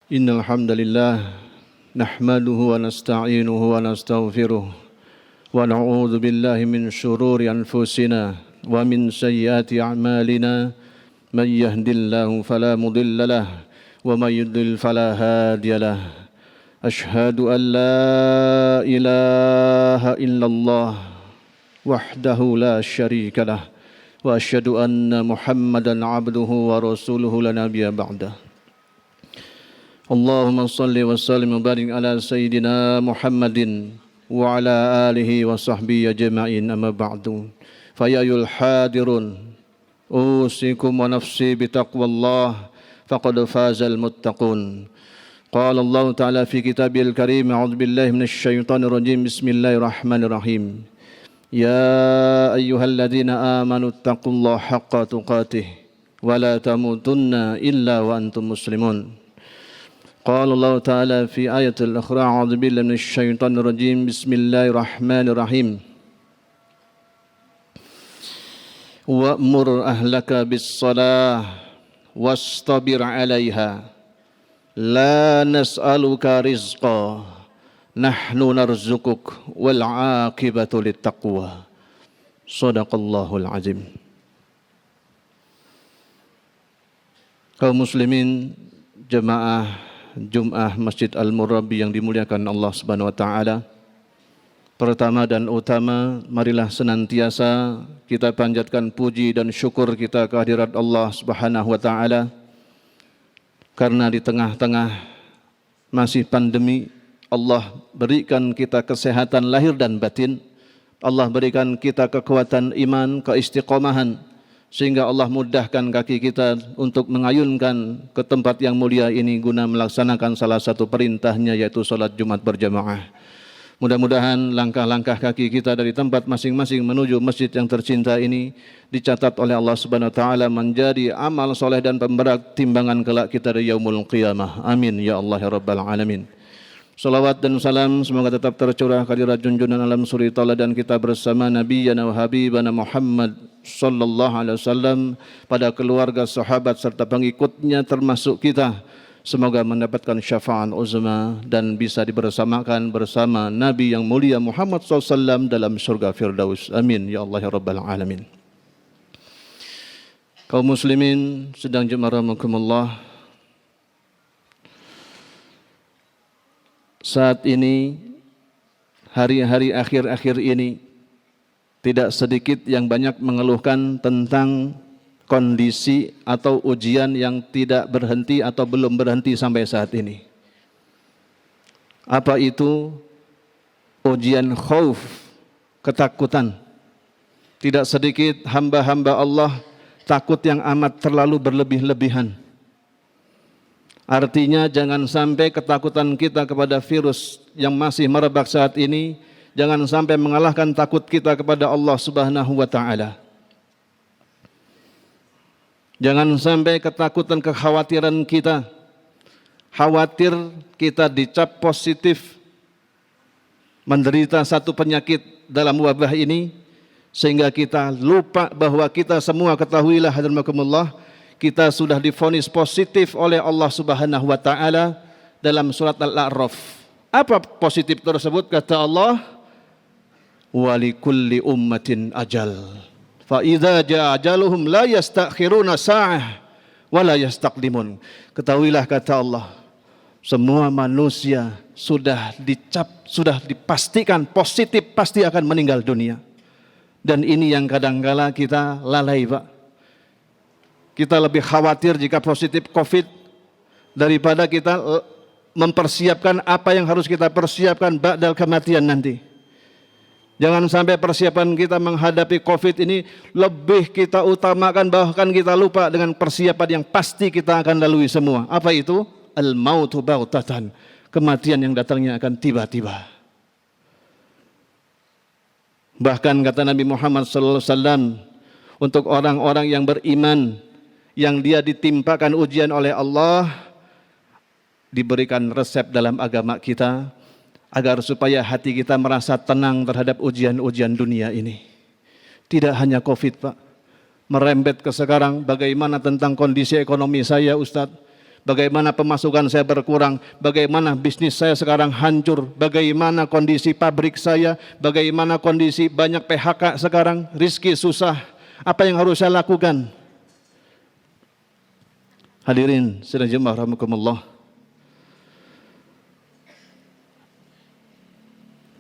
Innal hamdalillah nahmaduhu wa nasta'inuhu wa nastaghfiruh wa na'udzu billahi min shururi anfusina wa min sayyiati a'malina man yahdihillahu fala mudilla lahu wa man yudlil fala hadiya lahu. Ashhadu an la ilaha illallah wahdahu la syarika lah wa asyhadu anna Muhammadan abduhu wa rasuluhu la nabiyya ba'dah. Allahumma salli wa sallim wa barik ala sayyidina Muhammadin wa ala alihi wa sahbihi ajma'in, amma ba'du. Fa ya ayyuhal hadirun usikum wa nafsi bi taqwallah faqad fazal muttaqun. Qala Allah ta'ala fi kitabil karim, a'udzu billahi minasy syaithanir rajim, bismillahirrahmanirrahim. Ya ayyuhalladzina amanu taqullaha haqqa tuqatih wa la tamutunna illa wa antum muslimun. قال الله تعالى في آية الأخرى أعوذ بالله من الشيطان الرجيم بسم الله الرحمن الرحيم وأمر أهلك بالصلاة واصطبر عليها لا نسألك رزقا نحن نرزقك والعاقبة للتقوى صدق الله العظيم. Kaum muslimin jemaah Jum'ah Masjid Al-Murabbi yang dimuliakan Allah Subhanahu wa taala. Pertama dan utama, marilah senantiasa kita panjatkan puji dan syukur kita kehadirat Allah Subhanahu wa taala. Karena di tengah-tengah masih pandemi, Allah berikan kita kesehatan lahir dan batin. Allah berikan kita kekuatan iman, keistiqomahan, sehingga Allah mudahkan kaki kita untuk mengayunkan ke tempat yang mulia ini guna melaksanakan salah satu perintahnya, yaitu salat Jumat berjamaah. Mudah-mudahan langkah-langkah kaki kita dari tempat masing-masing menuju masjid yang tercinta ini dicatat oleh Allah Subhanahu wa taala menjadi amal soleh dan pemberat timbangan kelak kita di yaumul qiyamah. Amin ya Allah ya rabbal alamin. Salawat dan salam semoga tetap tercurah kehadirat junjungan alam suri tauladan kita bersama Nabiyyana wa Habibana Muhammad sallallahu alaihi wasallam, pada keluarga, sahabat serta pengikutnya termasuk kita. Semoga mendapatkan syafaat uzma dan bisa dibersamakan bersama Nabi yang mulia Muhammad sallallahu alaihi wasallam dalam surga Firdaus. Amin ya Allah ya rabbal alamin. Kaum muslimin sedang jemaah, saat ini, hari-hari akhir-akhir ini, tidak sedikit yang banyak mengeluhkan tentang kondisi atau ujian yang tidak berhenti atau belum berhenti sampai saat ini. Apa itu? Ujian khauf, ketakutan. Tidak sedikit hamba-hamba Allah takut yang amat terlalu berlebih-lebihan. Artinya jangan sampai ketakutan kita kepada virus yang masih merebak saat ini, jangan sampai mengalahkan takut kita kepada Allah Subhanahu wa taala. Jangan sampai ketakutan, kekhawatiran kita, khawatir kita dicap positif menderita satu penyakit dalam wabah ini, sehingga kita lupa bahwa kita semua, ketahuilah hadramakumullah, kita sudah divonis positif oleh Allah Subhanahu wa taala dalam surat Al-A'raf. Apa positif tersebut? Kata Allah, wa likulli ummatin ajal. Fa idza jaa ajaluhum la yastakhiruna sa'ah wa la yastaqdimun. Ketahuilah kata Allah, semua manusia sudah dicap, sudah dipastikan positif pasti akan meninggal dunia. Dan ini yang kadangkala kita lalai, Pak. Kita lebih khawatir jika positif COVID daripada kita mempersiapkan apa yang harus kita persiapkan ba'dal kematian nanti. Jangan sampai persiapan kita menghadapi COVID ini lebih kita utamakan, bahkan kita lupa dengan persiapan yang pasti kita akan lalui semua. Apa itu? Al-mautu bautatan. Kematian yang datangnya akan tiba-tiba. Bahkan kata Nabi Muhammad sallallahu alaihi wasallam, untuk orang-orang yang beriman, yang dia ditimpakan ujian oleh Allah, diberikan resep dalam agama kita agar supaya hati kita merasa tenang terhadap ujian-ujian dunia ini. Tidak hanya COVID, Pak. Merembet ke sekarang, bagaimana tentang kondisi ekonomi saya, Ustadz? bagaimana pemasukan saya berkurang, bagaimana bisnis saya sekarang hancur, bagaimana kondisi pabrik saya, bagaimana kondisi banyak PHK sekarang, rizki susah, apa yang harus saya lakukan? Hadirin sidang jemaah rahimakumullah.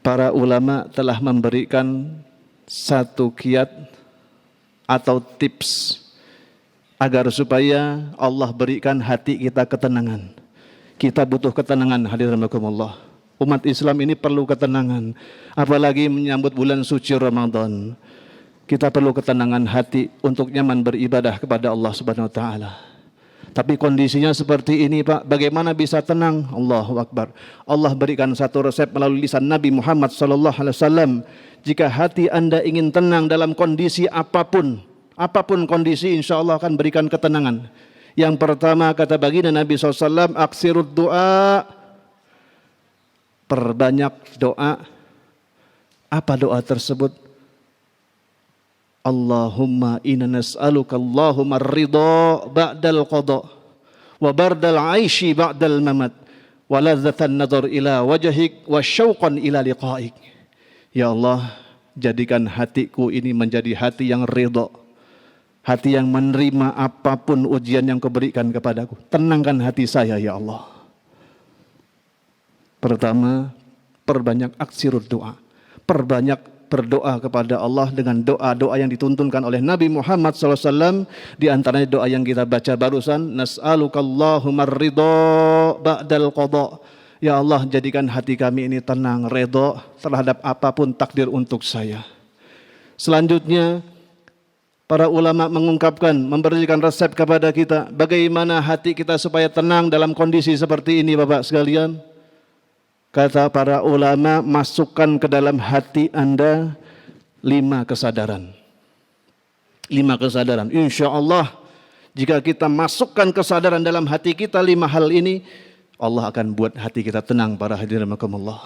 Para ulama telah memberikan satu kiat atau tips agar supaya Allah berikan hati kita ketenangan. Kita butuh ketenangan, hadirin rahimakumullah. Umat Islam ini perlu ketenangan, apalagi menyambut bulan suci Ramadan. Kita perlu ketenangan hati untuk nyaman beribadah kepada Allah Subhanahu wa taala. Tapi kondisinya seperti ini, Pak. Bagaimana bisa tenang? Allahu Akbar. Allah berikan satu resep melalui lisan Nabi Muhammad SAW. Jika hati Anda ingin tenang dalam kondisi apapun kondisi, insya Allah akan berikan ketenangan. Yang pertama, kata baginda Nabi SAW, aksirud doa. Perbanyak doa. Apa doa tersebut? Allahumma inna nas'aluka Allahumma ridha ba'dal qada wa bardal aishi ba'dal mamat wa ladzatan nadhar ila wajhik wa syauqan ila liqa'ik. Ya Allah, jadikan hatiku ini menjadi hati yang ridha, hati yang menerima apapun ujian yang Kau berikan kepadaku. Tenangkan hati saya ya Allah. Pertama, perbanyak aksirud doa, perbanyak berdoa kepada Allah dengan doa-doa yang dituntunkan oleh Nabi Muhammad SAW. Di antaranya doa yang kita baca barusan, nas'alukallahumma ridha ba'dal qada. Ya Allah, jadikan hati kami ini tenang, redha terhadap apapun takdir untuk saya. Selanjutnya, para ulama mengungkapkan, memberikan resep kepada kita, bagaimana hati kita supaya tenang dalam kondisi seperti ini, Bapak sekalian. Kata para ulama, masukkan ke dalam hati Anda 5 kesadaran. 5 kesadaran. Insya Allah, jika kita masukkan kesadaran dalam hati kita 5 hal ini, Allah akan buat hati kita tenang, para hadirin rahimakumullah.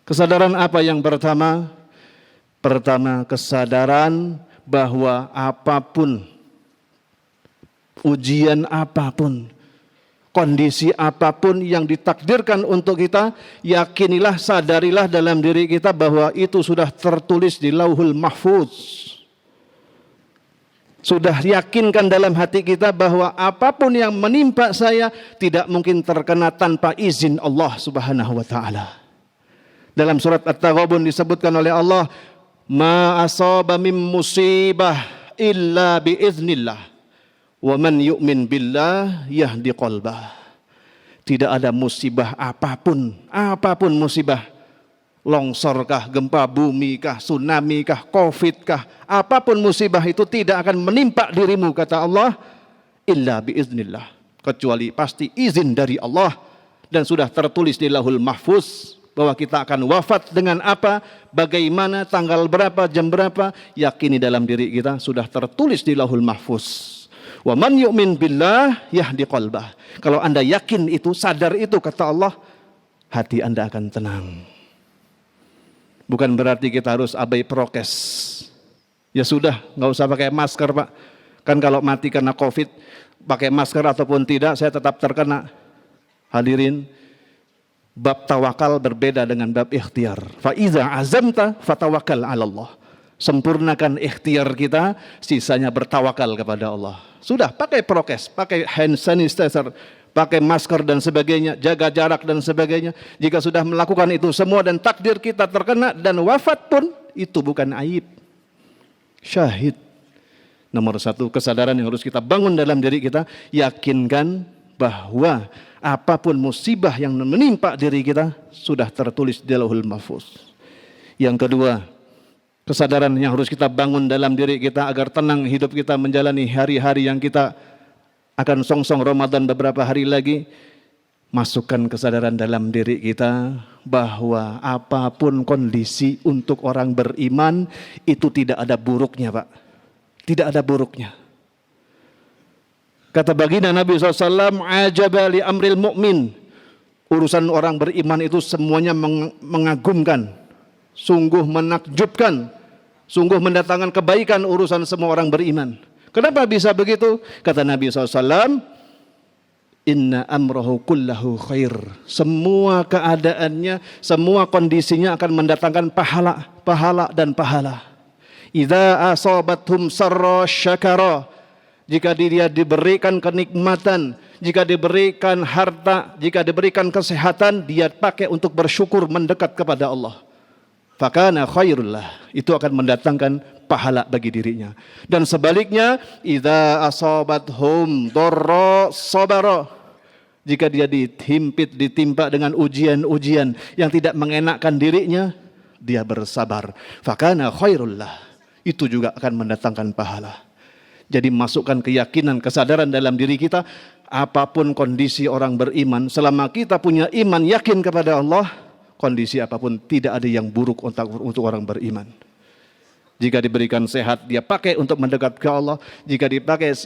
Kesadaran apa yang pertama? Pertama, kesadaran bahwa apapun, ujian apapun, kondisi apapun yang ditakdirkan untuk kita, yakinilah, sadarilah dalam diri kita bahwa itu sudah tertulis di Lauhul Mahfuz. Sudah yakinkan dalam hati kita bahwa apapun yang menimpa saya tidak mungkin terkena tanpa izin Allah Subhanahu wa taala. Dalam surat At-Taghabun disebutkan oleh Allah, ma asaba min musibah illa biiznillah. Wa man yu'min billah yahdi qalbah. Tidak ada musibah apapun musibah, longsorkah, gempa bumi kah, tsunami kah, covid kah, apapun musibah itu tidak akan menimpa dirimu, kata Allah, illa biiznillah, kecuali pasti izin dari Allah, dan sudah tertulis di Lauhul Mahfuz bahwa kita akan wafat dengan apa, bagaimana, tanggal berapa, jam berapa, yakini dalam diri kita sudah tertulis di Lauhul Mahfuz. Wa man yu'min billah yahdi qalbah. Kalau Anda yakin itu, sadar itu, kata Allah, hati Anda akan tenang. Bukan berarti kita harus abai prokes. Ya sudah, nggak usah pakai masker, Pak. Kan kalau mati karena COVID, pakai masker ataupun tidak, saya tetap terkena. Hadirin, bab tawakal berbeda dengan bab ikhtiar. Fa iza azamta fatawakkal 'ala Allah. Sempurnakan ikhtiar kita, sisanya bertawakal kepada Allah. Sudah, pakai prokes, pakai hand sanitizer, pakai masker dan sebagainya, jaga jarak dan sebagainya. Jika sudah melakukan itu semua dan takdir kita terkena dan wafat pun, itu bukan aib. Syahid. Nomor 1, kesadaran yang harus kita bangun dalam diri kita, yakinkan bahwa apapun musibah yang menimpa diri kita sudah tertulis di Lauhul Mahfuz. Yang kedua, kesadaran yang harus kita bangun dalam diri kita agar tenang hidup kita menjalani hari-hari yang kita akan songsong Ramadan beberapa hari lagi. Masukkan kesadaran dalam diri kita bahwa apapun kondisi untuk orang beriman itu tidak ada buruknya, Pak. Tidak ada buruknya. Kata baginda Nabi SAW, ajaba li amril mu'min. Urusan orang beriman itu semuanya mengagumkan, sungguh menakjubkan, sungguh mendatangkan kebaikan urusan semua orang beriman. Kenapa bisa begitu? Kata Nabi SAW, Inna amrahu kullahu khair. Semua keadaannya, semua kondisinya akan mendatangkan pahala, pahala dan pahala. Idza asabathum sarra syakara. Jika dia diberikan kenikmatan, jika diberikan harta, jika diberikan kesehatan, dia pakai untuk bersyukur, mendekat kepada Allah. Fakana khairullah, itu akan mendatangkan pahala bagi dirinya. Dan sebaliknya, idza asabathum dharra sabara. Jika dia ditimpa dengan ujian-ujian yang tidak mengenakkan dirinya, dia bersabar. Fakana khairullah, itu juga akan mendatangkan pahala. Jadi masukkan keyakinan, kesadaran dalam diri kita, apapun kondisi orang beriman, selama kita punya iman yakin kepada Allah, kondisi apapun tidak ada yang buruk untuk orang beriman. Jika diberikan sehat, dia pakai untuk mendekat ke Allah. Jika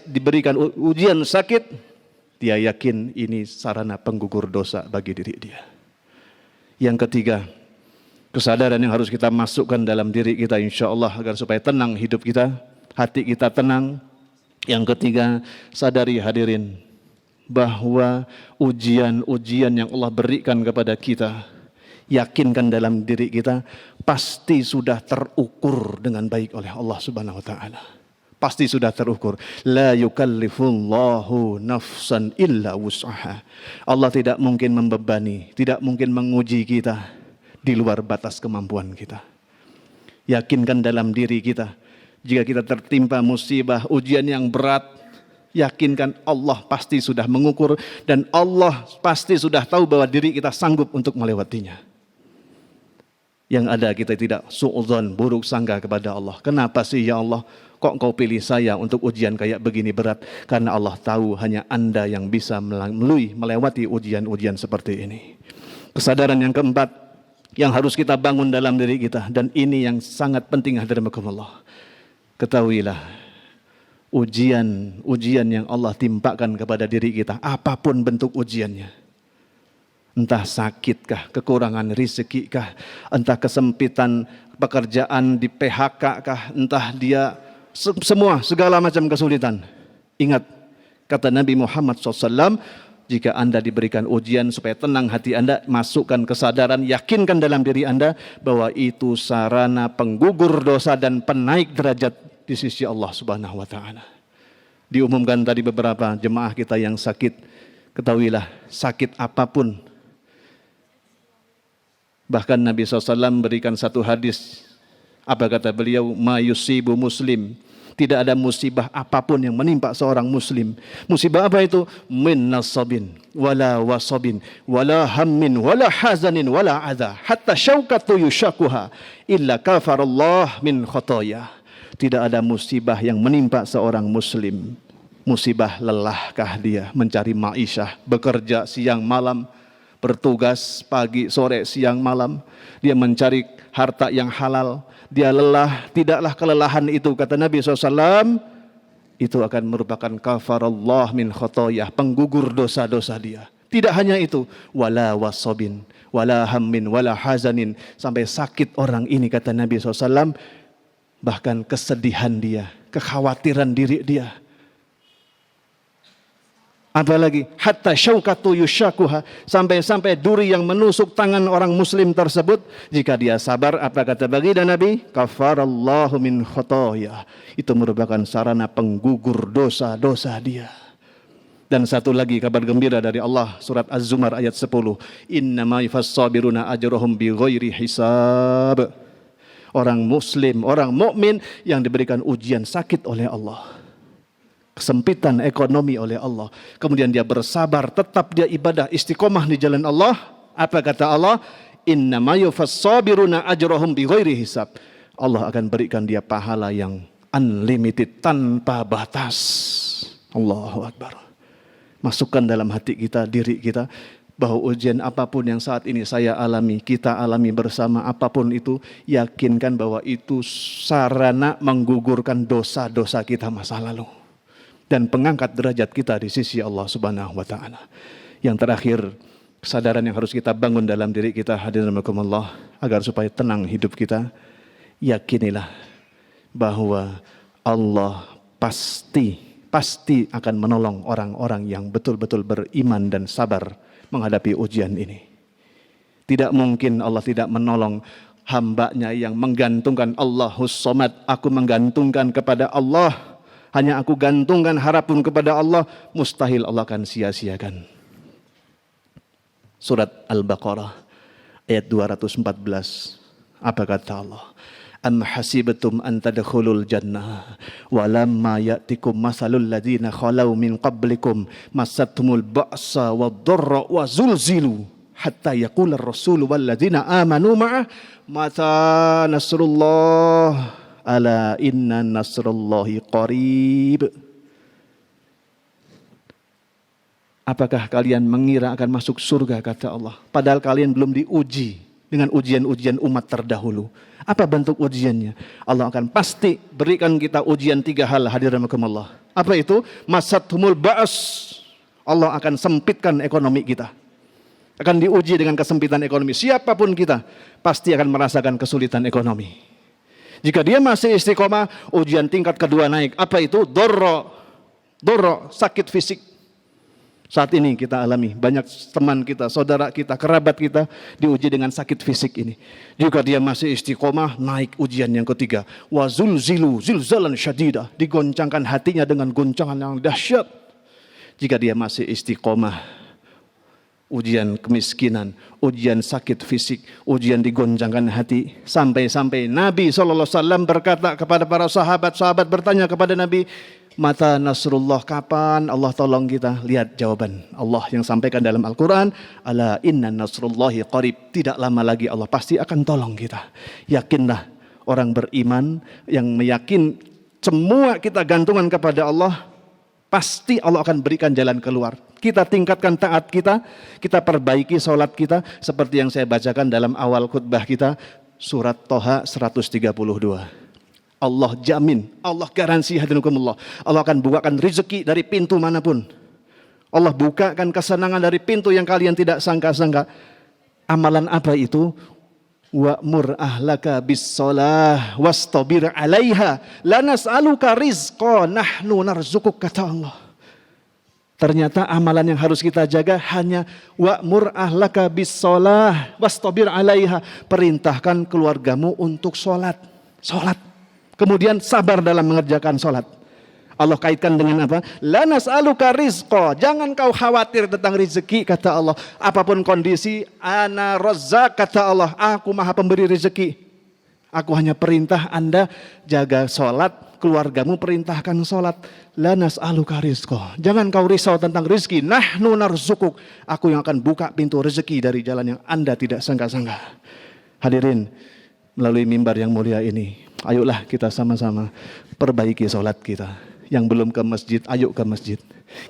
diberikan ujian sakit, dia yakin ini sarana penggugur dosa bagi diri dia. Yang ketiga, kesadaran yang harus kita masukkan dalam diri kita insya Allah agar supaya tenang hidup kita, hati kita tenang. Yang ketiga, sadari hadirin bahwa ujian-ujian yang Allah berikan kepada kita, yakinkan dalam diri kita, pasti sudah terukur dengan baik oleh Allah Subhanahu wa taala. Pasti sudah terukur. La yukallifullahu nafsan illa wus'aha. Allah tidak mungkin membebani, tidak mungkin menguji kita di luar batas kemampuan kita. Yakinkan dalam diri kita, jika kita tertimpa musibah, ujian yang berat, yakinkan Allah pasti sudah mengukur dan Allah pasti sudah tahu bahwa diri kita sanggup untuk melewatinya. Yang ada kita tidak su'udzon, buruk sangka kepada Allah. Kenapa sih ya Allah, kok Engkau pilih saya untuk ujian kayak begini berat? Karena Allah tahu hanya Anda yang bisa melewati ujian-ujian seperti ini. Kesadaran yang keempat yang harus kita bangun dalam diri kita, dan ini yang sangat penting hadirin Allah. Ketahuilah, ujian yang Allah timpakan kepada diri kita, apapun bentuk ujiannya, entah sakitkah, kekurangan rezekitkah, entah kesempitan pekerjaan, di PHK kah, entah dia segala macam kesulitan. Ingat kata Nabi Muhammad SAW, jika Anda diberikan ujian supaya tenang hati Anda, masukkan kesadaran, yakinkan dalam diri Anda bahwa itu sarana penggugur dosa dan penaik derajat di sisi Allah Subhanahu wa taala. Diumumkan tadi beberapa jemaah kita yang sakit, ketahuilah sakit apapun. Bahkan Nabi SAW berikan satu hadis, apa kata beliau? Ma yusibu muslim, tidak ada musibah apapun yang menimpa seorang muslim. Musibah apa itu? Min nasabin, wala wasabin, wala hammin, wala hazanin, wala adha, hatta syaukatu yushakuha, illa kafarallah min khotoyah. Tidak ada musibah yang menimpa seorang muslim. Musibah lelahkah dia mencari ma'isyah, bekerja siang malam, bertugas pagi, sore, siang, malam. Dia mencari harta yang halal. Dia lelah, tidaklah kelelahan itu, kata Nabi SAW, itu akan merupakan kafarallah min khotoyah, penggugur dosa-dosa dia. Tidak hanya itu, wala wasabin, wala hammin, wala hazanin, sampai sakit orang ini, kata Nabi SAW, bahkan kesedihan dia, kekhawatiran diri dia. Apalagi hatta syaukatu yushakuha, sampai duri yang menusuk tangan orang muslim tersebut, jika dia sabar, apa kata baginda Nabi? Kafarallahu min khotoyah. Itu merupakan sarana penggugur dosa-dosa dia. Dan satu lagi kabar gembira dari Allah, surat Az-Zumar ayat 10. Innama yufassabiruna ajrohum bighairi hisab. Orang muslim, orang mukmin yang diberikan ujian sakit oleh Allah, kesempitan ekonomi oleh Allah, kemudian dia bersabar, tetap dia ibadah, istiqomah di jalan Allah. Apa kata Allah? Innama yufassabiruna ajrohum bighairi hisab. Allah akan berikan dia pahala yang unlimited, tanpa batas. Allahu Akbar. Masukkan dalam hati kita, diri kita, bahwa ujian apapun yang saat ini saya alami, kita alami bersama, apapun itu, yakinkan bahwa itu sarana menggugurkan dosa-dosa kita masa lalu dan pengangkat derajat kita di sisi Allah Subhanahu wa taala. Yang terakhir, kesadaran yang harus kita bangun dalam diri kita, hadirin rahimakumullah, agar supaya tenang hidup kita. Yakinilah bahwa Allah pasti pasti akan menolong orang-orang yang betul-betul beriman dan sabar menghadapi ujian ini. Tidak mungkin Allah tidak menolong hambanya yang menggantungkan Allahus Somad. Aku menggantungkan kepada Allah, hanya aku gantungkan harapun kepada Allah, mustahil Allah akan sia-siakan. Surat Al-Baqarah ayat 214. Apa kata Allah? Am hasibatum an tadkhulul jannah walamma ya'tikum masalul ladzina khalau min qablikum massatkumul ba'sa wad-dharra wa zulzilu hatta yaqula ar-rasul wal ladzina amanu ma'ah mata nasrullah ala inna nasrullahi qarib. Apakah kalian mengira akan masuk surga, kata Allah, padahal kalian belum diuji dengan ujian-ujian umat terdahulu. Apa bentuk ujiannya? Allah akan pasti berikan kita ujian 3 hal, hadirin rahimakumullah. Apa itu? Masathumul ba's. Allah akan sempitkan ekonomi kita. Akan diuji dengan kesempitan ekonomi. Siapapun kita pasti akan merasakan kesulitan ekonomi. Jika dia masih istiqomah, ujian tingkat kedua naik. Apa itu? Dorro, sakit fisik. Saat ini kita alami, banyak teman kita, saudara kita, kerabat kita diuji dengan sakit fisik ini. Jika dia masih istiqomah, naik ujian yang ketiga. Wa zulzilu zilzalan syadidah, digoncangkan hatinya dengan goncangan yang dahsyat. Jika dia masih istiqomah, ujian kemiskinan, ujian sakit fisik, ujian digoncangkan hati. Sampai-sampai Nabi SAW berkata kepada para sahabat bertanya kepada Nabi, mata nasrullah, kapan Allah tolong kita? Lihat jawaban Allah yang sampaikan dalam Al-Quran. Ala inna nasrullahi qarib. Tidak lama lagi Allah pasti akan tolong kita. Yakinlah orang beriman yang meyakin semua kita gantungan kepada Allah, pasti Allah akan berikan jalan keluar. Kita tingkatkan taat kita, kita perbaiki sholat kita. Seperti yang saya bacakan dalam awal khutbah kita, surat Toha 132. Allah jamin, Allah garansi, hadirinkumullah, Allah akan bukakan rezeki dari pintu manapun. Allah bukakan kesenangan dari pintu yang kalian tidak sangka-sangka. Amalan apa itu? Wa'mur ahlaka bis-shalah wastabir 'alaiha la nas'aluka rizqa nahnu narzukuk, kata Allah. Ternyata amalan yang harus kita jaga hanya wa'mur ahlaka bis-shalah wastabir 'alaiha. Perintahkan keluargamu untuk sholat. Kemudian sabar dalam mengerjakan sholat. Allah kaitkan dengan apa? La nas'aluka rizqa. Jangan kau khawatir tentang rezeki, kata Allah. Apapun kondisi, ana razzaq, kata Allah. Aku maha pemberi rezeki. Aku hanya perintah Anda jaga sholat, keluargamu perintahkan sholat. La nas'aluka rizqa. Jangan kau risau tentang rezeki. Nahnu narzukuk. Aku yang akan buka pintu rezeki dari jalan yang Anda tidak sangka-sangka. Hadirin, melalui mimbar yang mulia ini, ayolah kita sama-sama perbaiki sholat kita. Yang belum ke masjid, ayo ke masjid.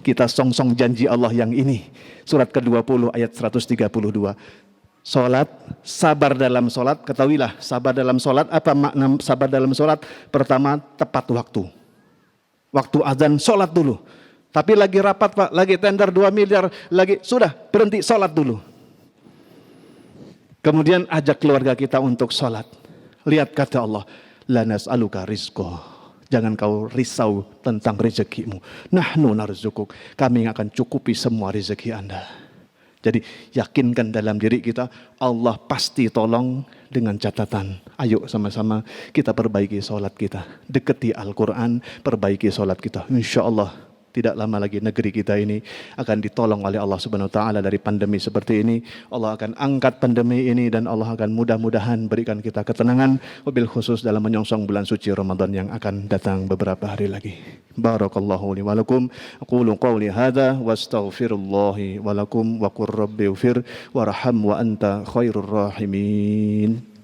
Kita songsong janji Allah yang ini. Surat ke-20 ayat 132. Sholat, sabar dalam sholat. Ketahuilah, sabar dalam sholat. Apa makna sabar dalam sholat? Pertama, tepat waktu. Waktu azan, sholat dulu. Tapi lagi rapat, Pak, lagi tender 2 miliar, lagi sudah berhenti, sholat dulu. Kemudian ajak keluarga kita untuk sholat. Lihat kata Allah, la nas'aluka rizqa. Jangan kau risau tentang rezekimu. Nahnu narzukuk. Kami yang akan cukupi semua rezeki Anda. Jadi yakinkan dalam diri kita, Allah pasti tolong, dengan catatan. Ayo sama-sama kita perbaiki sholat kita. Deketi Al-Quran, perbaiki sholat kita. Insya Allah tidak lama lagi negeri kita ini akan ditolong oleh Allah Subhanahu wa taala dari pandemi seperti ini. Allah akan angkat pandemi ini dan Allah akan mudah-mudahan berikan kita ketenangan, wabil khusus dalam menyongsong bulan suci Ramadan yang akan datang beberapa hari lagi. Barakallahu li wa lakum. Aqulu qawli hadza wastaghfirullahi wa lakum wa qur rabbighfir warham wa anta khairur rahimin.